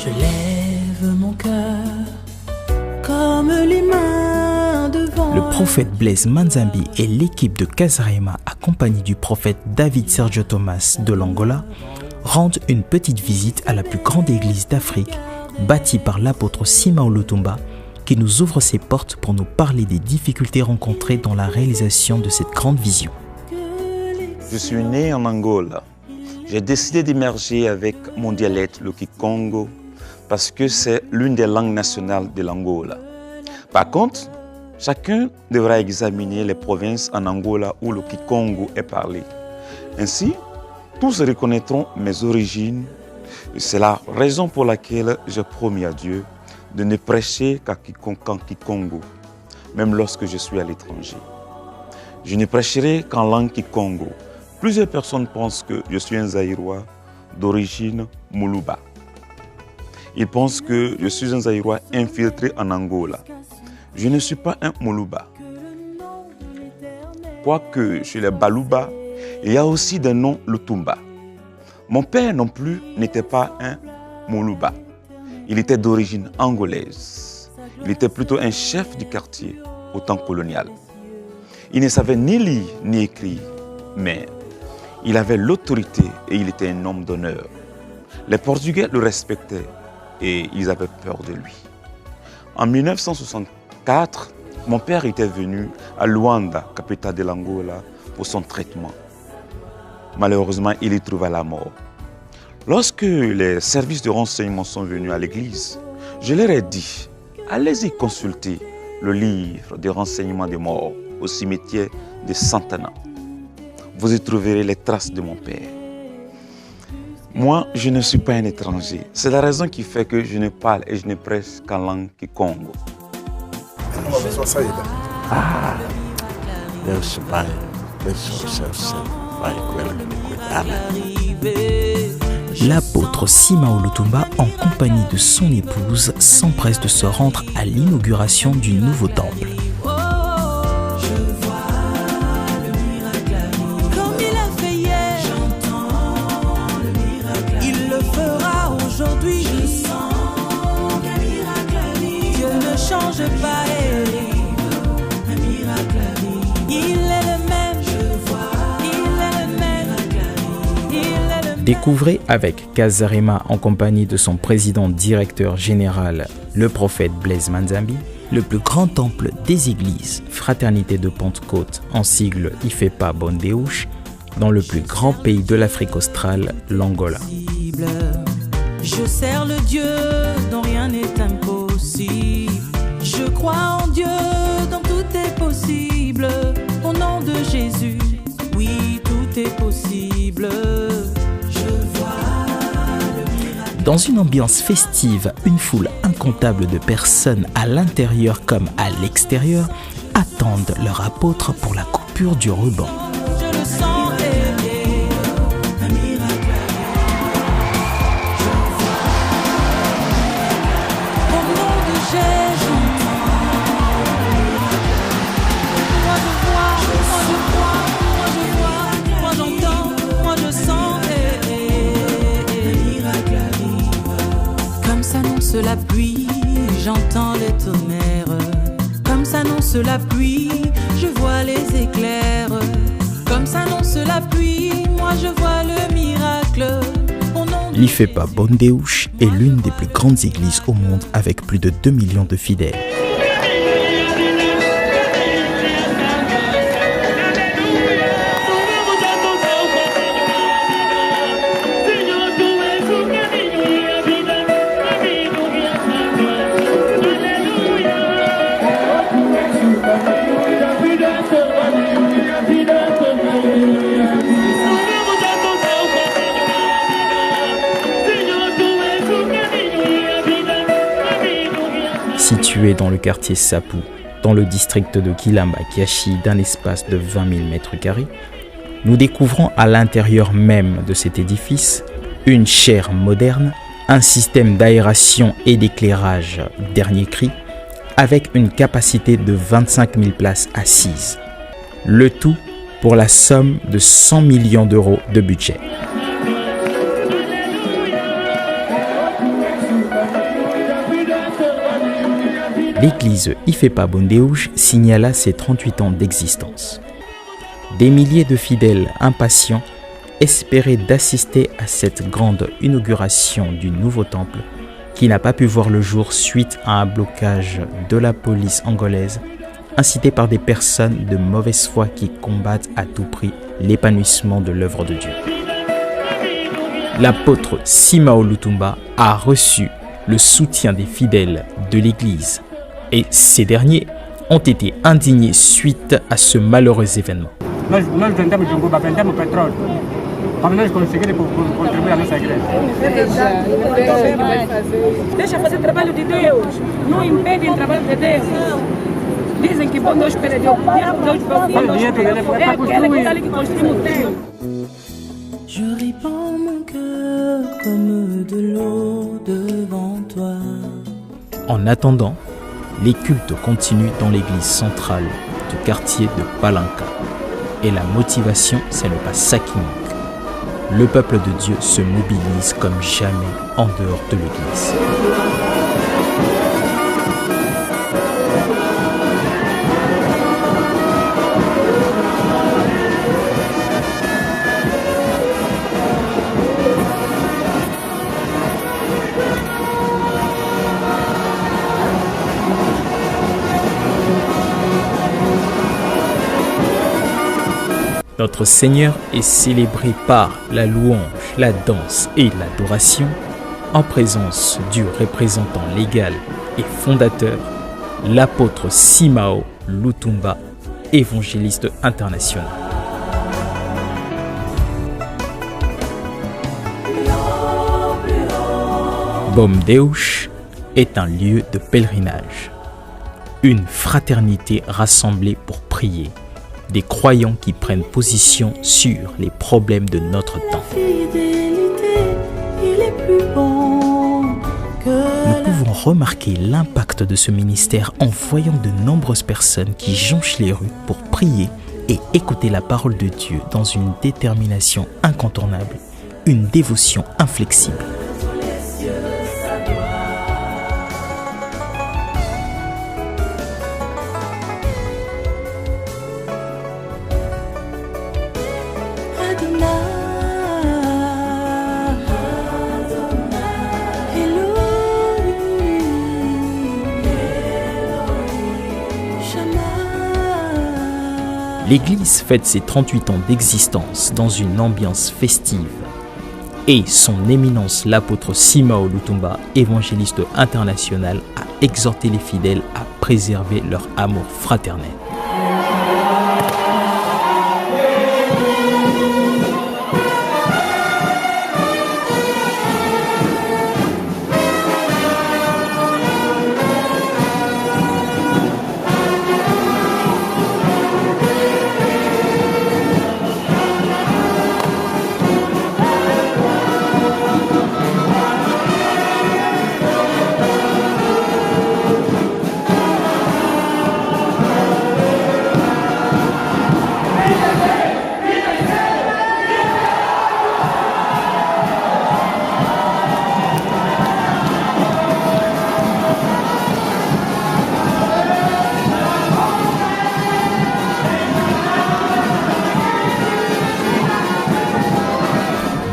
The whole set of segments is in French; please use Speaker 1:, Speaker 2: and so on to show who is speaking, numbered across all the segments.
Speaker 1: Je lève mon cœur comme les mains devant.
Speaker 2: Le prophète Blaise Manzambi et l'équipe de Casarema, accompagnés du prophète David Sergio Thomas de l'Angola, rendent une petite visite à la plus grande église d'Afrique, bâtie par l'apôtre Simao Lutumba, qui nous ouvre ses portes pour nous parler des difficultés rencontrées dans la réalisation de cette grande vision.
Speaker 3: Je suis né en Angola. J'ai décidé d'émerger avec mon dialecte, le Kikongo, parce que c'est l'une des langues nationales de l'Angola. Par contre, chacun devra examiner les provinces en Angola où le Kikongo est parlé. Ainsi, tous reconnaîtront mes origines. C'est la raison pour laquelle j'ai promis à Dieu de ne prêcher qu'en Kikongo, même lorsque je suis à l'étranger. Je ne prêcherai qu'en langue Kikongo. Plusieurs personnes pensent que je suis un Zaïrois d'origine Muluba. Ils pensent que je suis un Zaïrois infiltré en Angola. Je ne suis pas un Muluba. Quoique chez les Baluba, il y a aussi des noms Lutumba. Mon père non plus n'était pas un Muluba. Il était d'origine angolaise. Il était plutôt un chef du quartier au temps colonial. Il ne savait ni lire ni écrire, mais il avait l'autorité et il était un homme d'honneur. Les Portugais le respectaient et ils avaient peur de lui. En 1964, mon père était venu à Luanda, capitale de l'Angola, pour son traitement. Malheureusement, il y trouva la mort. Lorsque les services de renseignement sont venus à l'église, je leur ai dit, allez-y consulter le livre de renseignements des morts au cimetière de Santana. Vous y trouverez les traces de mon père. Moi, je ne suis pas un étranger. C'est la raison qui fait que je ne parle et je ne prêche qu'en langue Kikongo.
Speaker 2: L'apôtre Simao Lutumba, en compagnie de son épouse, s'empresse de se rendre à l'inauguration du nouveau temple.
Speaker 1: Change pas, un miracle arrive. Il est le même, je vois. Il est le même, il est le même.
Speaker 2: Découvrez avec Casarema, en compagnie de son président directeur général, le prophète Blaise Manzambi, le plus grand temple des églises, Fraternité de Pentecôte, en sigle Ifepa Bondeush, dans le plus grand pays de l'Afrique australe, l'Angola.
Speaker 1: Je sers le Dieu dont rien n'est impossible. Je crois en Dieu dont tout est possible. Au nom de Jésus, oui, tout est possible. Je vois le miracle.
Speaker 2: Dans une ambiance festive, une foule incontable de personnes à l'intérieur comme à l'extérieur attendent leur apôtre pour la coupure du ruban.
Speaker 1: Je le sens. La pluie, j'entends les tonnerres. Comme s'annonce la pluie, je vois les éclairs. Comme s'annonce la pluie, moi je vois le miracle.
Speaker 2: L'Ifepa Bondeush est l'une des plus grandes églises au monde avec plus de 2 millions de fidèles. Située dans le quartier Sapou, dans le district de Kilamba-Kiashi, d'un espace de 20 000 m², nous découvrons à l'intérieur même de cet édifice une chaire moderne, un système d'aération et d'éclairage dernier cri, avec une capacité de 25 000 places assises. Le tout pour la somme de 100 millions d'euros de budget. l'église Ifepa Bondeuge signala ses 38 ans d'existence. Des milliers de fidèles impatients espéraient d'assister à cette grande inauguration du nouveau temple qui n'a pas pu voir le jour suite à un blocage de la police angolaise incité par des personnes de mauvaise foi qui combattent à tout prix l'épanouissement de l'œuvre de Dieu. L'apôtre Simao Lutumba a reçu le soutien des fidèles de l'Église et ces derniers ont été indignés suite à ce malheureux événement.
Speaker 4: Nós vendemos Junguba, vendemos pétrole. Para nós conseguirmos contribuir à nossa igreja.
Speaker 5: Deixa fazer trabalho de Deus. Não impedem o trabalho de Deus. Dizem que bom Deus espera Deus. Deus é aquele que está ali que construiu o templo.
Speaker 1: Je répands mon cœur comme de l'eau devant toi.
Speaker 2: En attendant, les cultes continuent dans l'église centrale du quartier de Palanca. Et la motivation, c'est le pas ça qui manque. Le peuple de Dieu se mobilise comme jamais en dehors de l'église. Notre Seigneur est célébré par la louange, la danse et l'adoration en présence du représentant légal et fondateur, l'apôtre Simao Lutumba, évangéliste international. Bondeuge est un lieu de pèlerinage, une fraternité rassemblée pour prier, des croyants qui prennent position sur les problèmes de notre temps. Nous pouvons remarquer l'impact de ce ministère en voyant de nombreuses personnes qui jonchent les rues pour prier et écouter la parole de Dieu dans une détermination incontournable, une dévotion inflexible. L'Église fête ses 38 ans d'existence dans une ambiance festive. Et son éminence, l'apôtre Simao Lutumba, évangéliste international, a exhorté les fidèles à préserver leur amour fraternel.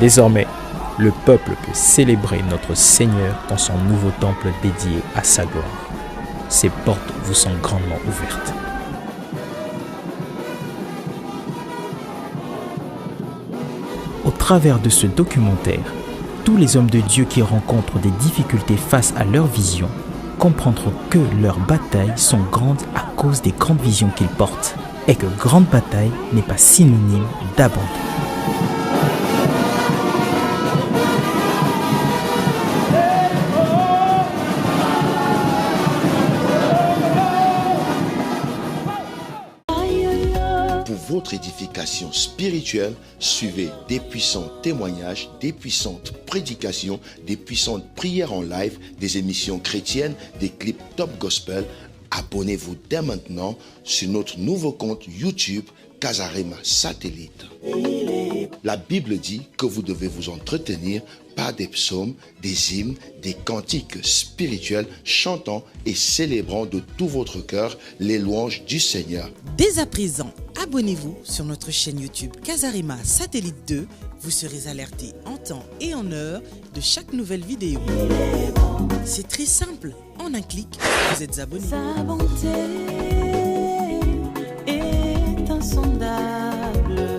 Speaker 2: Désormais, le peuple peut célébrer notre Seigneur dans son nouveau temple dédié à sa gloire. Ses portes vous sont grandement ouvertes. Au travers de ce documentaire, tous les hommes de Dieu qui rencontrent des difficultés face à leur vision comprendront que leurs batailles sont grandes à cause des grandes visions qu'ils portent et que grande bataille n'est pas synonyme d'abandon.
Speaker 6: Pour votre édification spirituelle, suivez des puissants témoignages, des puissantes prédications, des puissantes prières en live, des émissions chrétiennes, des clips top gospel. Abonnez-vous dès maintenant sur notre nouveau compte YouTube Casarema Satellite. La Bible dit que vous devez vous entretenir par des psaumes, des hymnes, des cantiques spirituels, chantant et célébrant de tout votre cœur les louanges du Seigneur.
Speaker 7: Dès à présent, abonnez-vous sur notre chaîne YouTube Casarema Satellite 2. Vous serez alerté en temps et en heure de chaque nouvelle vidéo. C'est très simple, en un clic, vous êtes abonné.
Speaker 1: Sa bonté est insondable,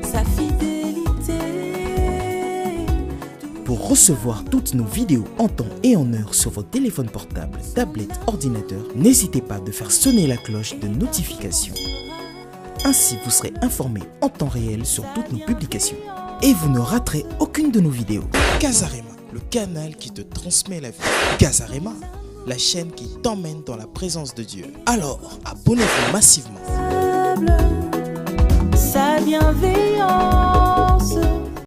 Speaker 1: sa fidélité.
Speaker 7: Pour recevoir toutes nos vidéos en temps et en heure sur votre téléphone portable, tablette, ordinateur, n'hésitez pas de faire sonner la cloche de notification. Ainsi, vous serez informé en temps réel sur toutes nos publications. Et vous ne raterez aucune de nos vidéos. Casarema, le canal qui te transmet la vie. Casarema, la chaîne qui t'emmène dans la présence de Dieu. Alors, abonnez-vous massivement.
Speaker 1: Sa bienveillance